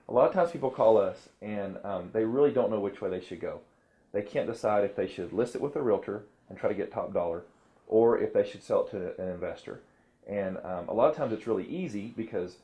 A lot of times people call us and they really don't know which way they should go. They can't decide if they should list it with a realtor and try to get top dollar, or if they should sell it to an investor. And a lot of times it's really easy because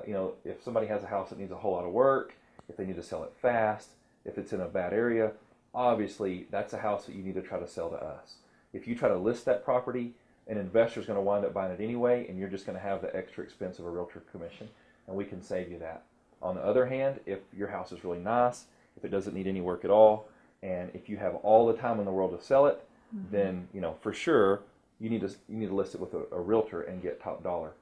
if somebody has a house that needs a whole lot of work, if they need to sell it fast, if it's in a bad area, obviously that's a house that you need to try to sell to us. If you try to list that property, an investor is going to wind up buying it anyway, and you're just going to have the extra expense of a realtor commission, and we can save you that. On the other hand, if your house is really nice, if it doesn't need any work at all, and if you have all the time in the world to sell it, then for sure you need to list it with a realtor and get top dollar.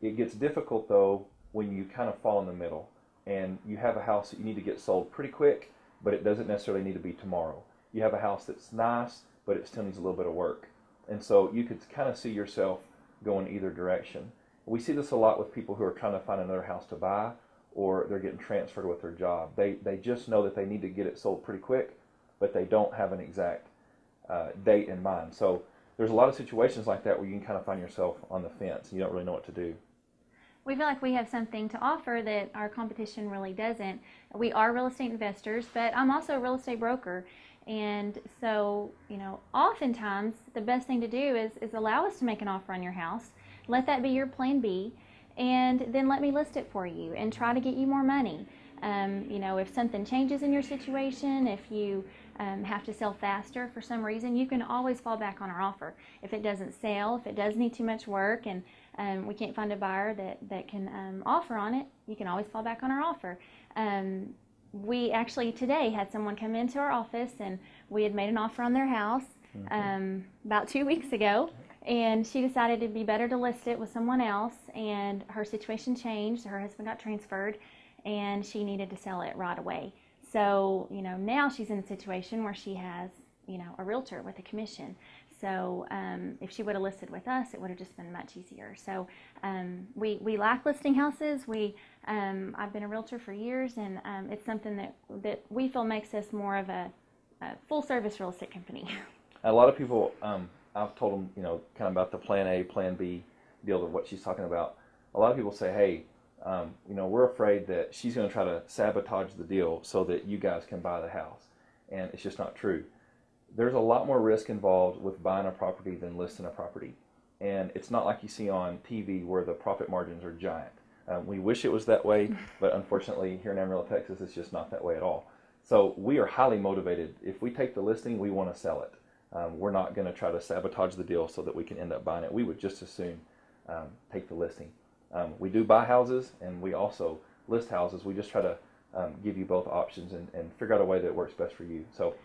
It gets difficult though when you kind of fall in the middle and you have a house that you need to get sold pretty quick, but it doesn't necessarily need to be tomorrow. You have a house that's nice, but it still needs a little bit of work. And so you could kind of see yourself going either direction. We see this a lot with people who are trying to find another house to buy, or they're getting transferred with their job. They just know that they need to get it sold pretty quick, but they don't have an exact date in mind. So there's a lot of situations like that where you can kind of find yourself on the fence. You don't really know what to do. We feel like we have something to offer that our competition really doesn't. We are real estate investors, but I'm also a real estate broker. And so, oftentimes the best thing to do is allow us to make an offer on your house. Let that be your plan B, and then let me list it for you and try to get you more money. If something changes in your situation, if you have to sell faster for some reason, you can always fall back on our offer. If it doesn't sell, if it does need too much work, and we can't find a buyer that can offer on it, you can always fall back on our offer. We actually today had someone come into our office, and we had made an offer on their house about 2 weeks ago, and she decided it'd be better to list it with someone else, and her situation changed. Her husband got transferred, and she needed to sell it right away. So, now she's in a situation where she has, a realtor with a commission. So if she would have listed with us, it would have just been much easier. So we like listing houses. I've been a realtor for years, and it's something that we feel makes us more of a full-service real estate company. A lot of people, I've told them, kind of about the plan A, plan B deal of what she's talking about. A lot of people say, hey, we're afraid that she's going to try to sabotage the deal so that you guys can buy the house. And it's just not true. There's a lot more risk involved with buying a property than listing a property. And it's not like you see on TV where the profit margins are giant. We wish it was that way, but unfortunately here in Amarillo, Texas, it's just not that way at all. So we are highly motivated. If we take the listing, we want to sell it. We're not going to try to sabotage the deal so that we can end up buying it. We would just as soon take the listing. We do buy houses, and we also list houses. We just try to give you both options and figure out a way that works best for you. So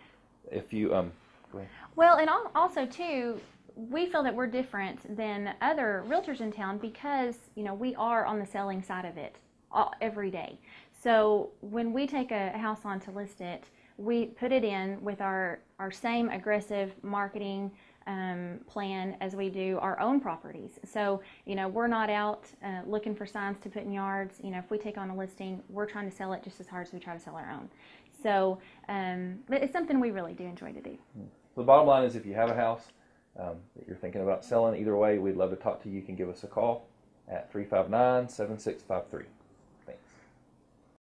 if you, go ahead. Well, and also too, we feel that we're different than other realtors in town because, we are on the selling side of it every day. So when we take a house on to list it, we put it in with our same aggressive marketing plan as we do our own properties. So, we're not out looking for signs to put in yards. If we take on a listing, we're trying to sell it just as hard as we try to sell our own. So, but it's something we really do enjoy to do. So the bottom line is, if you have a house that you're thinking about selling, either way, we'd love to talk to you. You can give us a call at 359-7653.